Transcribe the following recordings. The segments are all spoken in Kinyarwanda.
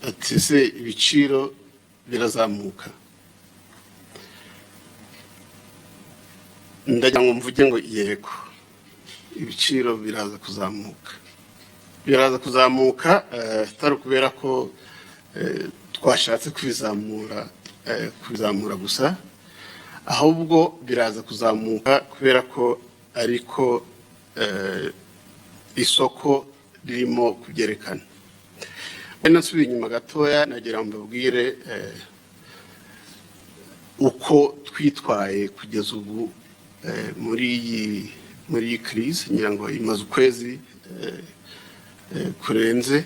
ati se ibiciro birazamuka. Ndagira ngo mvuge ngo yego, ibiciro biraza kuzamuka. Biraza kuzamuka atari kubera ko twashatse kubizamura gusa, ahubwo biraza kuzamuka kubera ko ariko isoko ririmo kubyerekana. Nasubiye inyuma gatoya nagira ngo mbabwire uko twitwaye kugeza ubu muri iyi crise. Ngira ngo imaze ukwezi kurenze,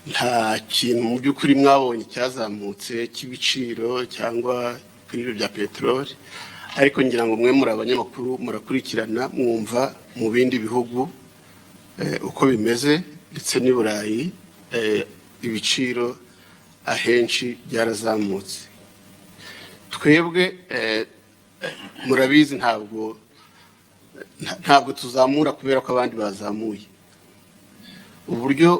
nta kintu mu by'ukuri mwabonye cyazamutse cy'ibiciro cyangwa kuri bya peteroli, ariko ngira ngo mwe muri abanyamakuru murakurikirana mwumva mu bindi bihugu uko bimeze, ndetse n'i Burayi ibiciro ahenshi byarazamutse. Twebwe murabizi ntabwo tuzamura kubera ko abandi bazamuye. Uburyo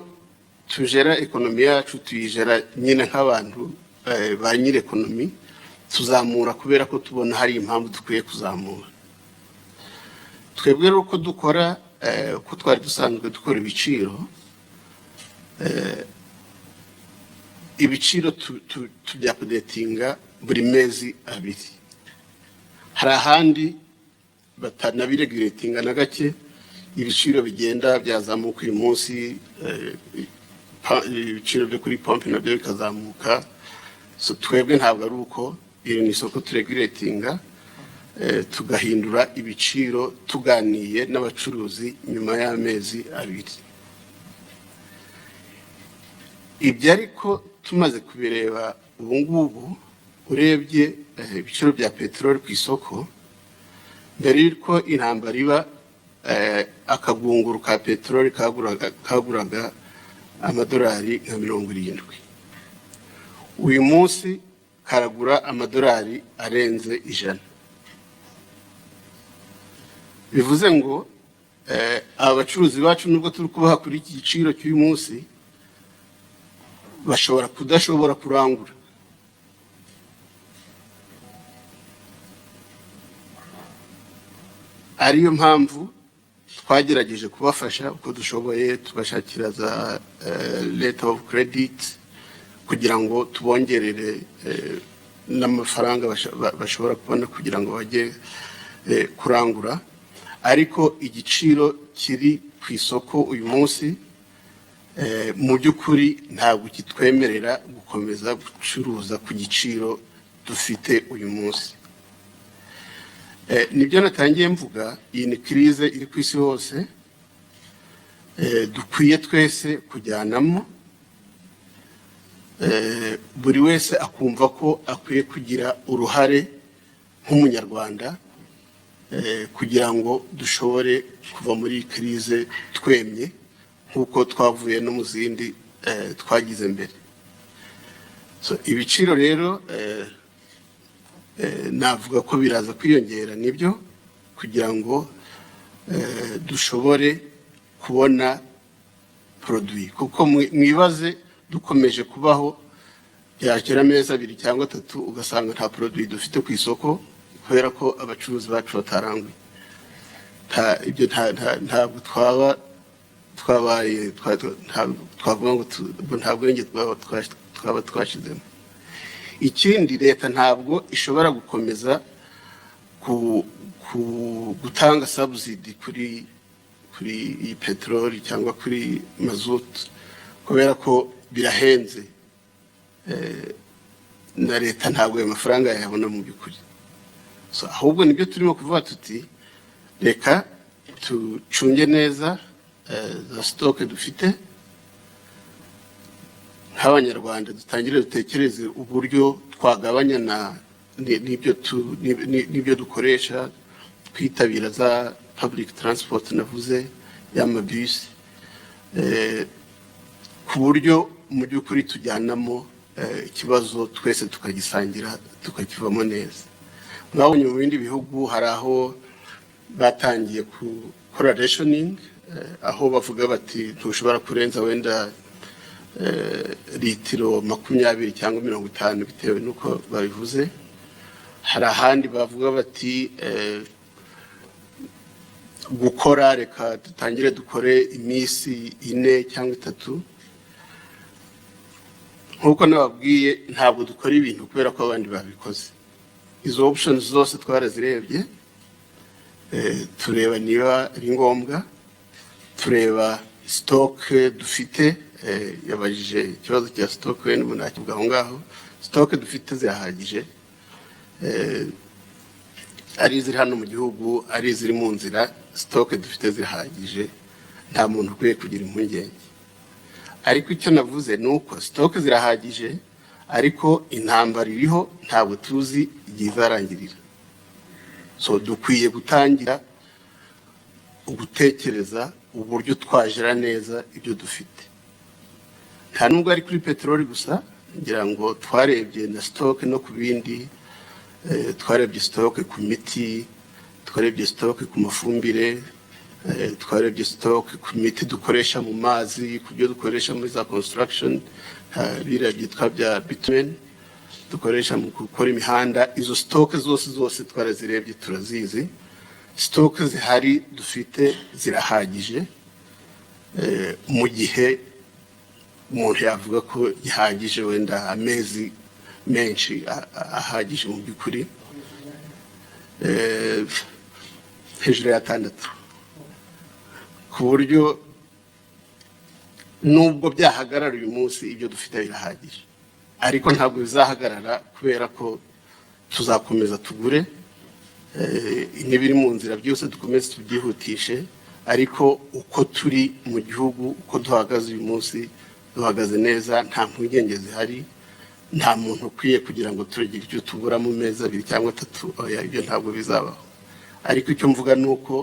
tujera ekonomi yacu tuyijera nyine nk'abantu ba nyiri ekonomi, tuzamura kubera ko tubona hari impamvu dukwiye kuzamura. Twebwe rero uko dukora, uko twari dusanzwe dukora ibiciro tubyapodetinga buri mezi abiri. Hari ahandi batanabireguletinga na gake, ibiciro bigenda byazamuka uyu munsi, ibiciro byo kuri pompe nabyo bikazamuka. So twebwe ntabwo ari uko, iri ni isoko tureguletinga, tugahindura ibiciro tuganiye n'abacuruzi nyuma y'amezi abiri. Ibyo ariko tumaze kubireba ubu ngubu, urebye ibiciro bya peteroli ku isoko, mbere y'uko intambara iba, akagunguru ka peteroli kaguraga amadolari nka 70. Uyu munsi karagura amadolari arenze 100. Bivuze ngo aba bacuruzi bacu nubwo turi kubaha kuri iki giciro cy'uyu munsi, bashobora kudashobora kurangura. Ariyo mpamvu twagerageje kubafasha uko dushoboye, tubashakira za letter of credit kugira ngo tubongerere n'amafaranga bashobora kubona kugira ngo bajye kurangura. Ariko igiciro kiri ku isoko uyu munsi mu by'ukuri ntabwo kitwemerera gukomeza gucuruza ku giciro dufite uyu munsi. Nibyo natangiye mvuga, iyi ni crise iri ku isi hose, dukwiye twese kujyanamo, buri wese akumva ko akwiye kugira uruhare nk'umunyarwanda kugira ngo dushobore kuva muri crise twemye nk'uko twavuye no mu zindi twagize mbere. So ibiciro rero navuga ko biraza kwiyongera, nibyo, kugira ngo dushobore kubona produit. Kuko mwibaze dukomeje kubaho yakera amezi 2 cyangwa 3 ugasanga nta produit dufite ku isoko kubera ko abacuruzi bacu bataranguye. Ibyo ntabwo twabaye twavuga ngo ntabwo yenge twaba twashizemo. Ikindi, leta ntabwo ishobora gukomeza gutanga subsidy kuri iyi peteroli cyangwa kuri mazutu kubera ko birahenze, na leta ntabwo ayo mafaranga yabona mu by'ukuri. So ahubwo nibyo turimo kuvuga tuti reka tucunge neza za stock dufite nk'abanyarwanda, dutangire dutekereze uburyo twagabanya n'ibyo dukoresha, twitabira za public transport navuze, y'amabisi, ku buryo mu by'ukuri tujyanamo ikibazo twese tukagisangira tukakivamo neza. Mwabonye mu bindi bihugu hari aho batangiye gukora rationing, aho bavuga bati ntushobora kurenza wenda litiro 20 cyangwa 50 bitewe nuko babivuze. Hari ahandi bavuga bati gukora reka dutangire dukore iminsi 4 cyangwa 3. Nkuko nababwiye ntabwo dukora ibintu kubera ko abandi babikoze. Izo options zose twarazirebye, tureba niba ari ngombwa, tureba stock dufite, yabajije ikibazo cya stock we n'umuntu akivuga aho ngaho. Stock dufite zirahagije, ari ziri hano mu gihugu ari ziri mu nzira, stock dufite zirahagije, nta muntu ukwiye kugira impungenge. Ariko icyo navuze nuko stock zirahagije, ariko intambara iriho ntabwo tuzi igihe izarangirira. So dukwiye gutangira ugutekereza uburyo twajera neza ibyo dufite. Nta nubwo ari kuri peteroli gusa, ngira ngo twarebye na stock no ku bindi, twarebye stock ku miti, twarebye stock ku mafumbire, twarebye stock ku miti dukoresha mu mazi, ku byo dukoresha muri za construction, birebye twabya bitumen dukoresha mu gukora imihanda. Izo stock zose twarazirebye turazizi. Stock zihari dufite zirahagije, mu gihe umuntu yavuga ko gihagije wenda amezi menshi ahagije mu by'ukuri, hejuru ya 6, ku buryo nubwo byahagarara uyu munsi ibyo dufite birahagije. Ariko ntabwo bizahagarara kubera ko tuzakomeza tugure, n'ibiri mu nzira byose dukomeze tubyihutishe. Ariko uko turi mu gihugu, uko duhagaze uyu munsi, duhagaze neza, nta mpungenge zihari, nta muntu ukwiye kugira ngo turagire icyo tubura mu mezi 2 cyangwa 3. Ibyo ntabwo bizabaho. Ariko icyo mvuga nuko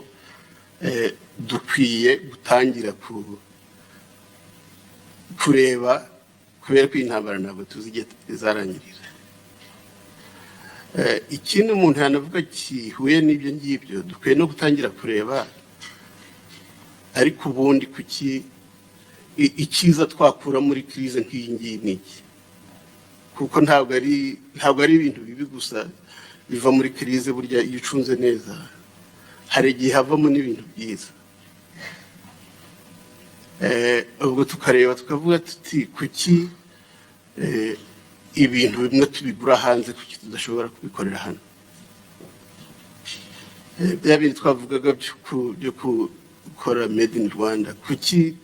dukwiye gutangira kureba, kubera ko intambara ntabwo tuzi igihe izarangirira. Ikindi umuntu yanavuga kihuye n'ibyo ngibyo, dukwiye no gutangira kureba ariko ubundi kuki ikiza twakura muri crise nk'iyi ngiyi niki. Kuko ntabwo ari ibintu bibi gusa biva muri crise. Burya iyo ucunze neza hari igihe havamo n'ibintu byiza. Ubwo tukareba tukavuga tuti kuki ibintu bimwe tubigura hanze, kuki tudashobora kubikorera hano. Bya bintu twavugaga byo gukora made in Rwanda, kuki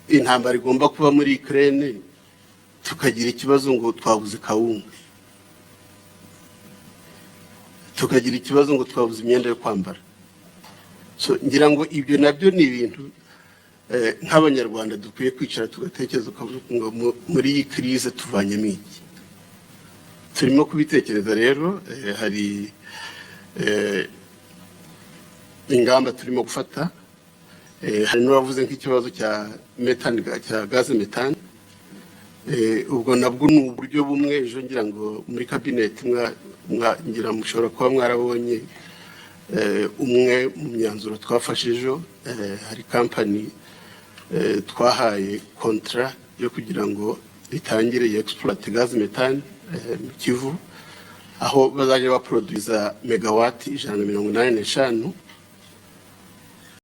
intambara igomba kuba muri Ukraine tukagira ikibazo ngo twabuze kawunga, tukagira ikibazo ngo twabuze imyenda yo kwambara. So ngira ngo ibyo nabyo ni ibintu nk'abanyarwanda dukwiye kwicara tugatekereza ngo muri iyi crise tuvanyemo iki. Turimo kubitekereza rero, hari ingamba turimo gufata. Hari n'abavuze nk'ikibazo cya methane, cya gaze methane. Ubwo nabwo ni uburyo bumwe. Ejo ngira ngo muri cabinet ngira mushobora kuba mwarabonye umwe mu myanzuro twafashe ejo. Hari company twahaye contrat yo kugira ngo itangire exploit gaze methane mu Kivu, aho bazajya baproduza megawati 185